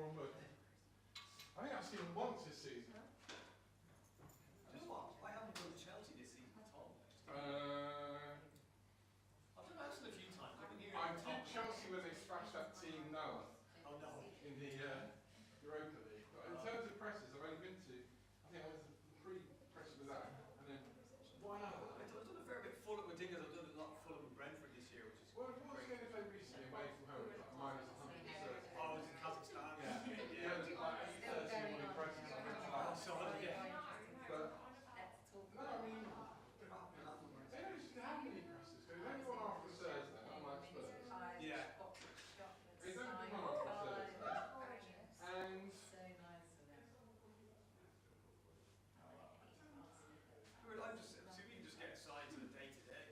before on both. I think I've seen him once this season. Do you know what? I haven't done Chelsea this season at all. I've done Arsenal a few times. I did Chelsea when they thrashed that team Noah Oh no. in the Europa League. But in terms of presses, I've only been to, I think I was pre-press with that, and then one other. I've done a fair bit of Fulham with Diggers. I've done a lot of Fulham and Brentford this year, which is Well, what was the game they played recently away from home? It was like minus 130. oh, it's in Kazakhstan. Yeah, it was like 30 morning presses. Oh, sorry, yeah. But, no, I mean, they don't used to have many presses. They only one after Thursday, unlike Spurs. Yeah. They don't do one after Thursday. And I'm just assuming you just get assigned to the day to day.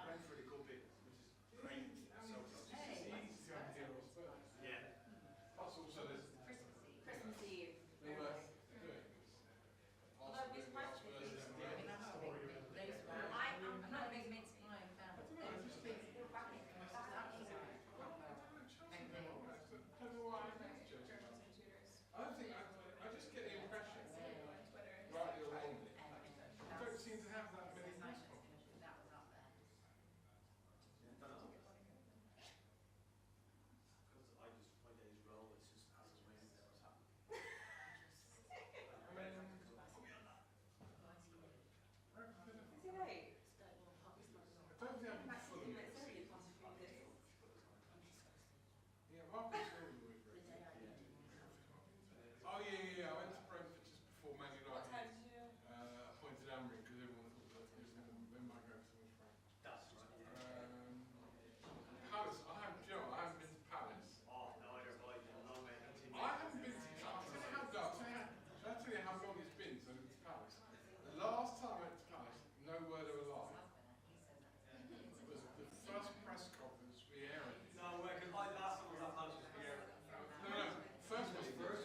Brentford a good bit, which is great. So it's easy to have to deal with Spurs. yeah. Plus also there's Christmas Eve. they were doing. Although this match is I'm not a big mince pie fan. I don't think I just get the impression, rightly or wrongly, I don't seem to have that many press conferences. Because my day's roll, it's just as and when what's happening. Is it right? I don't think I'm full of it. Yeah, Marcus Wilson was great. Oh yeah, I went to Brentford just before Man United. What time did you? Appointed Amory because everyone thought that he was going to win my game so much fun. That's right. Palace, I haven't been to Palace. Oh, no, I don't like it. No, man. I haven't been to Palace. I'll tell you how long it's been since I've been to Palace. The last time I went to Palace, no word of a lie, was the first press conference Vieira did. No, because my last one was at Palace with Vieira. No, first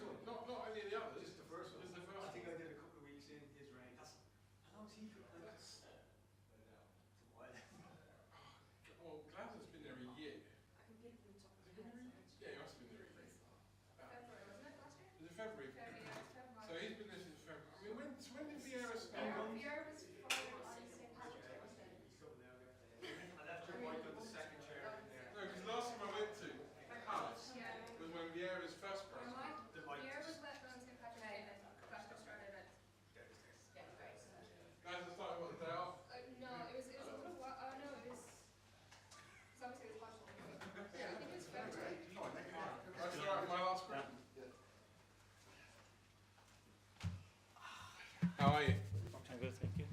one. Not any of the others. Just the first one. Just the first I think one. I did a couple of weeks in his reign. That's how long's he been? That's a while. Well, Gladden's been there a year. Yeah, he must have been there a year. Was it February? So he's been there since February. I mean, when did Vieira start? Vieira was fired on St. Patrick's Day. I left your wife on the second chair in there. No, because last time I went to Palace was when Vieira's first press. Vieira was left on St. Patrick's Day and then Glasgow started at. Yeah, great. Guys, I started what the day off. No, it was a little while. Oh no, it was. It's obviously it was partial. Yeah, I think it was February. That's all right, my last question. How are you? I'm good, thank you.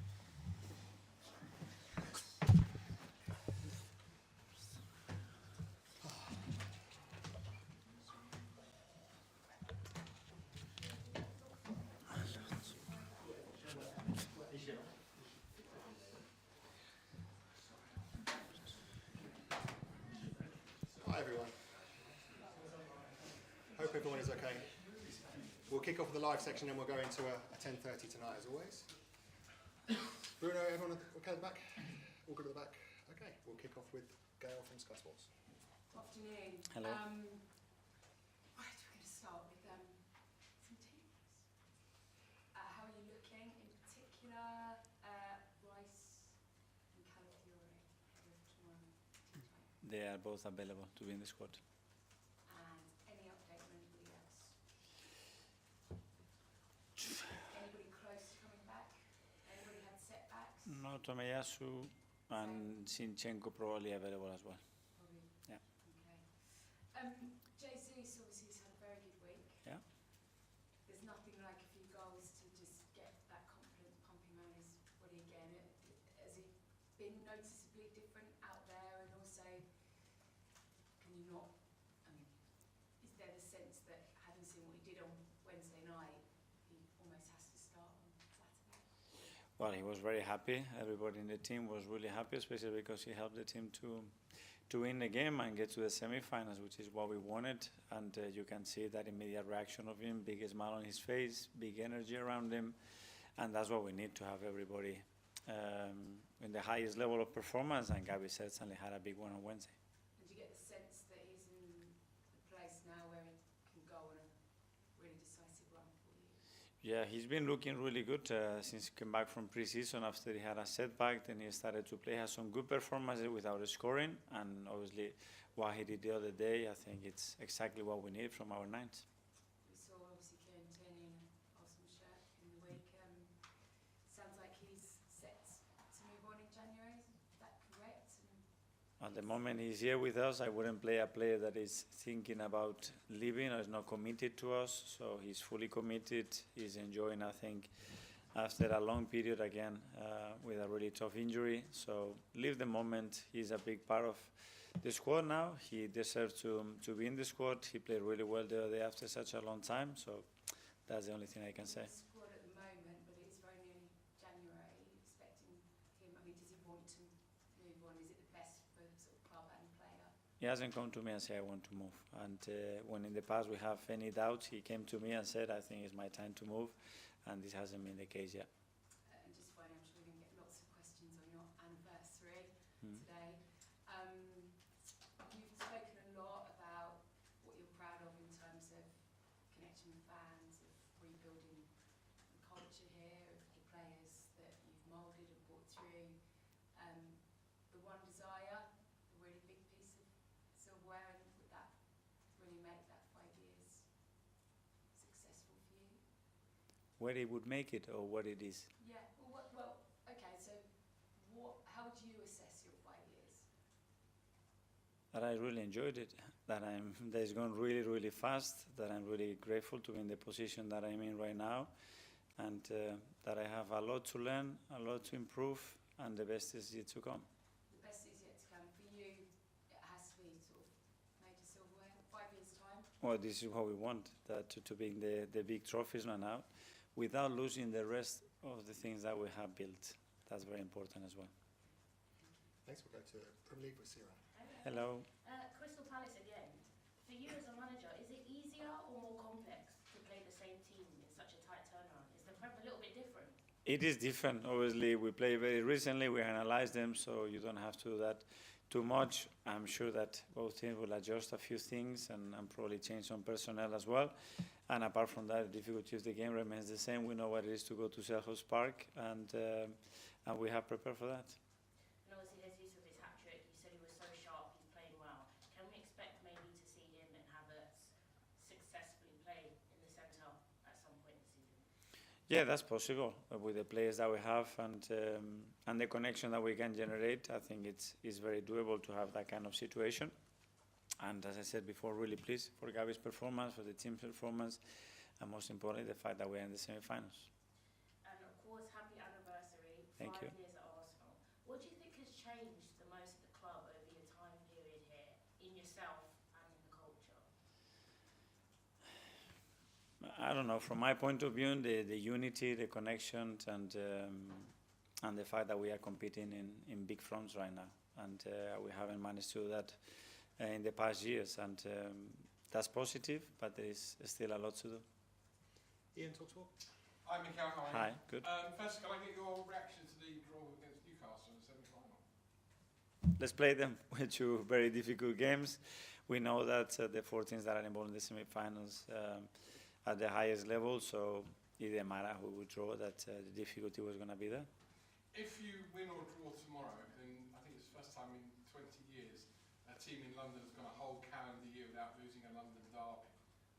Hi everyone. Hope everyone is okay. We'll kick off with the live section and we'll go into a 10:30 tonight as always. Bruno, everyone okay at the back? All good at the back? Okay, we'll kick off with Gail from Sky Sports. Afternoon. Hello. Right, we're going to start with some teams. How are you looking in particular? Rice and Calafiore ahead of tomorrow. They are both available to be in the squad. And any update on anybody else? Anybody close to coming back? Anybody had setbacks? No, Tomiyasu and Sinchenko probably available as well. Probably. Yeah. Okay. Jesus obviously has had a very good week. Yeah. There's nothing like a few goals to just get that confidence pumping around his body again. Has it been noticeably different out there? And also, can you not, I mean, is there the sense that having seen what he did on Wednesday night, he almost has to start on Saturday? Well, he was very happy. Everybody in the team was really happy, especially because he helped the team to win the game and get to the semi-finals, which is what we wanted. And you can see that immediate reaction of him, big smile on his face, big energy around him. And that's what we need to have everybody in the highest level of performance. And Gabby certainly had a big one on Wednesday. And do you get the sense that he's in the place now where he can go on Yeah, he's been looking really good since he came back from pre-season after he had a setback. Then he started to play, has some good performances without scoring, and obviously what he did the other day, I think it's exactly what we need from our nines. We saw obviously Kieran Tierney in an Arsenal shirt in the week. Sounds like he's set to move on in January. Is that correct? At the moment he's here with us, I wouldn't play a player that is thinking about leaving or is not committed to us. So he's fully committed. He's enjoying, I think, after a long period again with a really tough injury. So leave the moment. He's a big part of the squad now. He deserves to be in the squad. He played really well the other day after such a long time. So that's the only thing I can say. Squad at the moment, but it's very nearly January. Are you expecting him? I mean, does he want to move on? Is it the best for sort of club and player? He hasn't come to me and said, I want to move. And when in the past we have any doubts, he came to me and said, I think it's my time to move. And this hasn't been the case yet. And just finally, I'm sure we're going to get lots of questions on your anniversary today. You've spoken a lot about what you're proud of in terms of connection with fans, of rebuilding the culture here, of the players that you've moulded and brought through. The one desire, a really big piece of silverware, and would that really make that 5 years successful for you? Where it would make it or what it is? Yeah, okay, so how would you assess your 5 years? That I really enjoyed it, that it's gone really, really fast, that I'm really grateful to be in the position that I'm in right now, and that I have a lot to learn, a lot to improve, and the best is yet to come. The best is yet to come. For you, it has to be sort of major silverware, 5 years' time? Well, this is what we want, that to be in the big trophies right now, without losing the rest of the things that we have built. That's very important as well. Thanks. We'll go to Premier League with Sierra. Hello. Crystal Palace again. For you as a manager, is it easier or more complex to play the same team in such a tight turnaround? Is the Prem a little bit different? It is different. Obviously, we played very recently. We analyzed them, so you don't have to do that too much. I'm sure that both teams will adjust a few things and probably change some personnel as well. And apart from that, the difficulty of the game remains the same. We know what it is to go to Selhurst Park, and we have prepared for that. And obviously, Jesus with his hat-trick, you said he was so sharp, he's playing well. Can we expect maybe to see him and Havertz successfully play in the centre at some point this season? Yeah, that's possible with the players that we have and the connection that we can generate. I think it's very doable to have that kind of situation. And as I said before, really pleased for Gavi's performance, for the team's performance, and most importantly, the fact that we're in the semi-finals. And of course, happy anniversary, Thank 5 you. years at Arsenal. What do you think has changed the most at the club over your time period here, in yourself and in the culture? I don't know. From my point of view, the unity, the connection, and the fact that we are competing in big fronts right now, and we haven't managed to do that in the past years, and that's positive, but there is still a lot to do. Ian, talk. Hi, Mikel. How are you? Hi, good. First, can I get your reaction to the draw against Newcastle in the semi-final? Let's play them with two very difficult games. We know that the 4 teams that are involved in the semi-finals at the highest level, so it didn't matter who would draw, that the difficulty was going to be there. If you win or draw tomorrow, then I think it's the first time in 20 years a team in London has gone a whole calendar year without losing a London derby.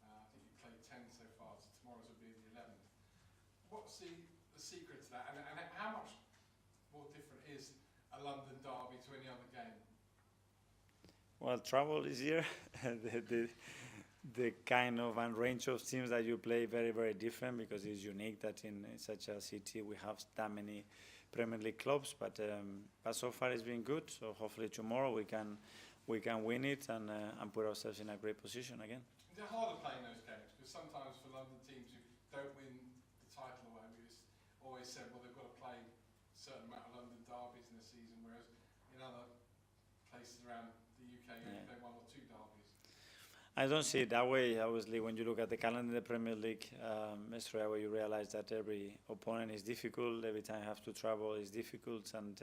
I think you've played 10 so far, so tomorrow's will be the 11th. What's the secret to that, and how much more different is a London derby to any other game? Well, travel is here. the kind of and range of teams that you play very, very different, because it's unique that in such a city we have that many Premier League clubs. But so far it's been good. So hopefully tomorrow we can win it and put ourselves in a great position again. Is it harder playing those games? Because sometimes for London teams who don't win the title or whatever, it's always said, well, they've got to play a certain amount of London derbies in a season, whereas in other places around the UK you only play 1 or 2 derbies. I don't see it that way. Obviously, when you look at the calendar of the Premier League, straight away you realize that every opponent is difficult. Every time you have to travel is difficult, and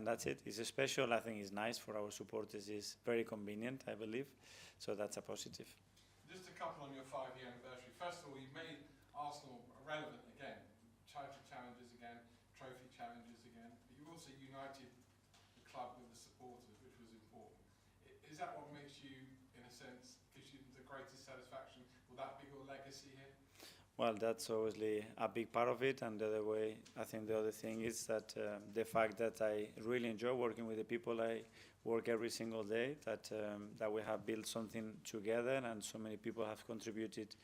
that's it. It's special. I think it's nice for our supporters. It's very convenient, I believe. So that's a positive. Just a couple on your 5-year anniversary. First of all, you made Arsenal a relevant again. Title challenges again, trophy challenges again. But you also united the club with the supporters, which was important. Is that what makes you, in a sense, gives you the greatest satisfaction? Will that be your legacy here? Well, that's obviously a big part of it, and the other way, I think the other thing is that the fact that I really enjoy working with the people I work every single day, that we have built something together, and so many people have contributed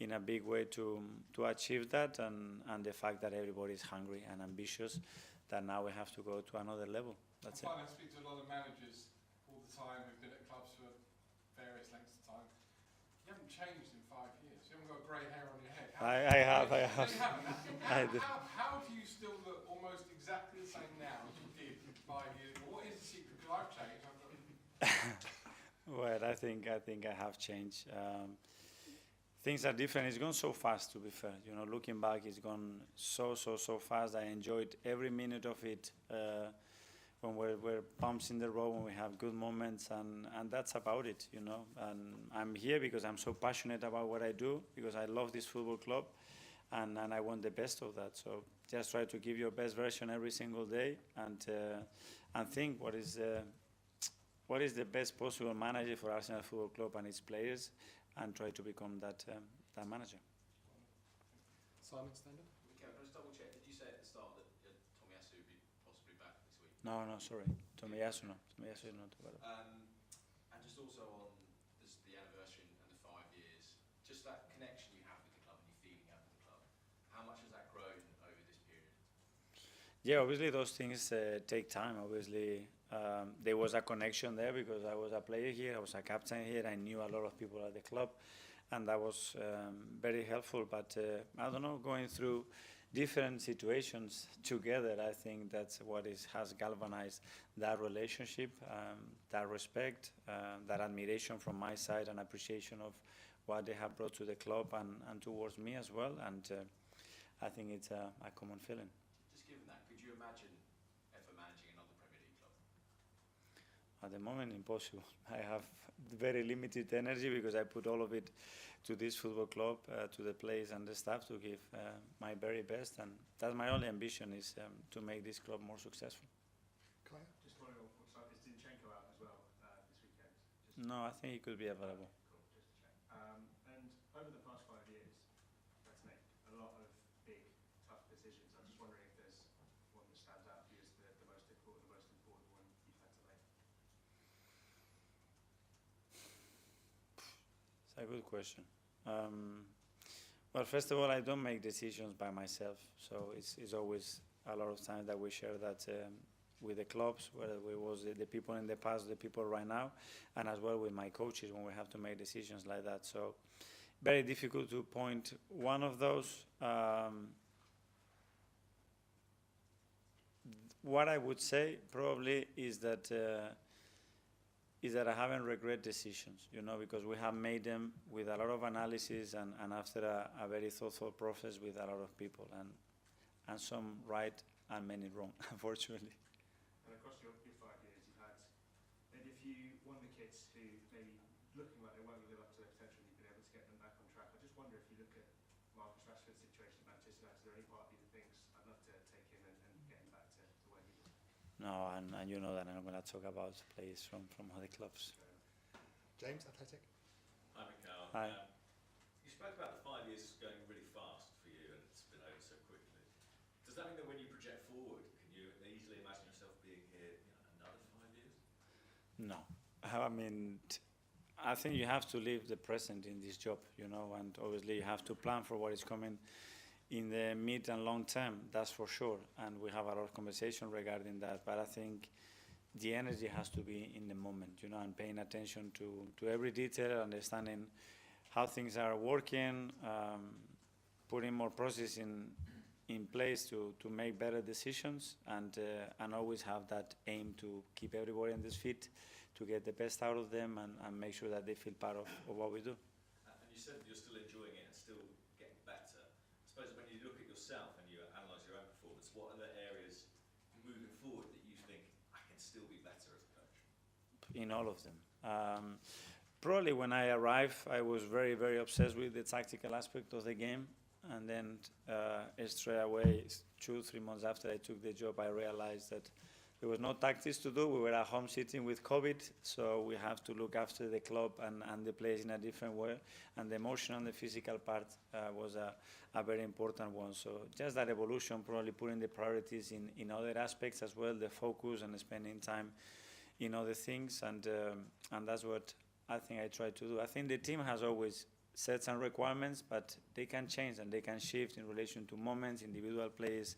in a big way to achieve that, and the fact that everybody is hungry and ambitious, that now we have to go to another level. That's it. I speak to a lot of managers all the time who've been at clubs for various lengths of time. You haven't changed in 5 years. You haven't got grey hair on your head. I have. How do you still look almost exactly the same now as you did 5 years ago? What is the secret? Because I've changed. Well, I think I have changed. Things are different. It's gone so fast, to be fair. You know, looking back, it's gone so fast. I enjoyed every minute of it. When we're bumps in the road, when we have good moments, and that's about it, you know. And I'm here because I'm so passionate about what I do, because I love this football club, and I want the best of that. So just try to give your best version every single day, and think what is the best possible manager for Arsenal Football Club and its players, and try to become that manager. Simon, stand up. Mikel, can I just double check? Did you say at the start that Tomiyasu would be possibly back this week? No, sorry. Tomiyasu is not available. And just also on the anniversary and the 5 years, just that connection you have with the club and your feeling you have with the club, how much has that grown over this period? Yeah, obviously those things take time. Obviously, there was a connection there because I was a player here, I was a captain here, I knew a lot of people at the club, and that was very helpful. But I don't know, going through different situations together, I think that's what has galvanized that relationship, that respect, that admiration from my side, and appreciation of what they have brought to the club and towards me as well. And I think it's a common feeling. Just given that, could you imagine ever managing another Premier League club? At the moment, impossible. I have very limited energy because I put all of it to this football club, to the players and the staff, to give my very best, and that's my only ambition, is to make this club more successful. Kaya? Just following on, looks like is Zinchenko out as well this weekend? No, I think he could be available. Cool, just to check. And over the past 5 years, that's made a lot of big, tough decisions. I'm just wondering if there's one that stands out for you as the most difficult, the most important one you've had to make. It's a good question. Well, first of all, I don't make decisions by myself, so it's always a lot of times that we share that with the clubs, whether it was the people in the past, the people right now, and as well with my coaches when we have to make decisions like that. So very difficult to point one of those. What I would say probably is that I haven't regret decisions, you know, because we have made them with a lot of analysis and after a very thoughtful process with a lot of people, and some right and many wrong, unfortunately. And across your 5 years, you've had maybe a few wonder kids who maybe looking like they weren't going to live up to their potential, you've been able to get them back on track. I just wonder if you look at Marcus Rashford's situation at Manchester United, is there any part of you that thinks, I'd love to take him and get him back to where he was? No, and you know that I'm not going to talk about players from other clubs. James, Athletic. Hi, Mikel. Hi. You spoke about the 5 years going really fast for you, and it's been over so quickly. Does that mean that when you project forward, can you easily imagine yourself being here, another 5 years? No, I mean, I think you have to live the present in this job, you know, and obviously you have to plan for what is coming in the mid and long term, that's for sure, and we have a lot of conversation regarding that, but I think the energy has to be in the moment, you know, and paying attention to every detail, understanding how things are working, putting more process in place to make better decisions, and always have that aim to keep everybody on this feet, to get the best out of them, and make sure that they feel part of what we do. And you said that you're still enjoying it and still getting better. I suppose when you look at yourself and you analyse your own performance, what are the areas moving forward that you think I can still be better as a coach? In all of them. Probably when I arrived, I was very, very obsessed with the tactical aspect of the game, and then straight away, 2-3 months after I took the job, I realized that there was no tactics to do. We were at home sitting with COVID, so we have to look after the club and the players in a different way. And the emotional and the physical part was a very important one. So just that evolution, probably putting the priorities in other aspects as well, the focus and spending time in other things. And that's what I think I try to do. I think the team has always set some requirements, but they can change and they can shift in relation to moments, individual plays,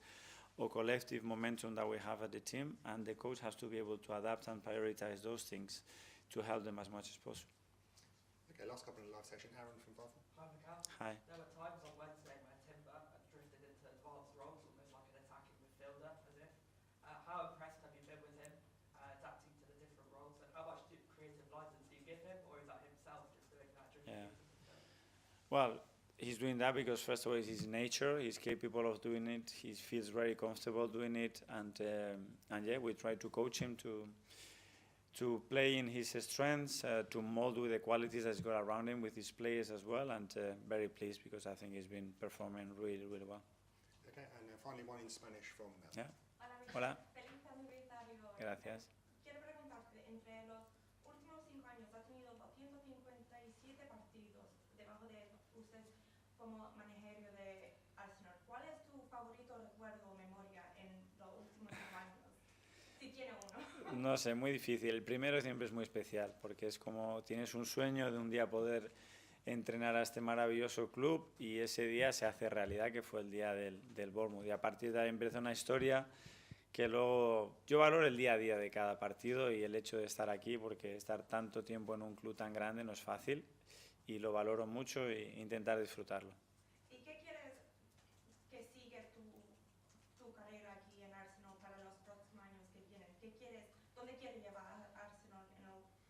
or collective momentum that we have at the team, and the coach has to be able to adapt and prioritize those things to help them as much as possible. Okay, last couple in the live section. Aaron from Bath. Hi, Mikel. Hi. There were times on Wednesday where Timber drifted into advanced roles, almost like an attacking midfielder, as if. How impressed have you been with him adapting to the different roles, and how much creative license do you give him, or is that himself just doing that drifting? Yeah. Well, he's doing that because first of all, it's his nature. He's capable of doing it. He feels very comfortable doing it, and yeah, we try to coach him to play in his strengths, to mold with the qualities that's got around him with his players as well, and very pleased because I think he's been performing really, really well. Okay, and finally one in Spanish from Mel. Yeah. Hola. Hola. Gracias. Quiero preguntarte, entre los últimos 5 años ha tenido 257 partidos debajo de usted como manager de Arsenal. ¿Cuál es tu favorito recuerdo o memoria en los últimos 5 años? Si tiene uno. No sé, muy difícil. El primero siempre es muy especial porque es como tienes un sueño de un día poder entrenar a este maravilloso club y ese día se hace realidad, que fue el día del Bournemouth. Y a partir de ahí empieza una historia que luego yo valoro el día a día de cada partido y el hecho de estar aquí, porque estar tanto tiempo en un club tan grande no es fácil y lo valoro mucho e intentar disfrutarlo. ¿Y qué quieres que siga tu carrera aquí en Arsenal para los próximos años que vienen? ¿Dónde quieres llevar a Arsenal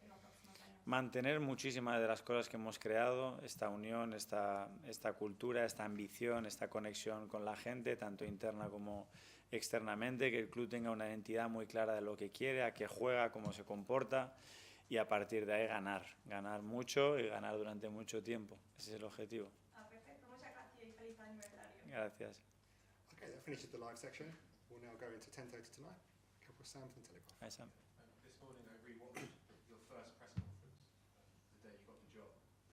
en los próximos años? Mantener muchísimas de las cosas que hemos creado, esta unión, esta cultura, esta ambición, esta conexión con la gente, tanto interna como externamente, que el club tenga una identidad muy clara de lo que quiere, a qué juega, cómo se comporta, y a partir de ahí ganar mucho y ganar durante mucho tiempo. Ese es el objetivo. Perfecto, muchas gracias y feliz aniversario. Gracias. Okay, that finishes the live section. We'll now go into 10:30 tonight. Go for Sam from Telegraph. Hi, Sam. This morning I rewatched your first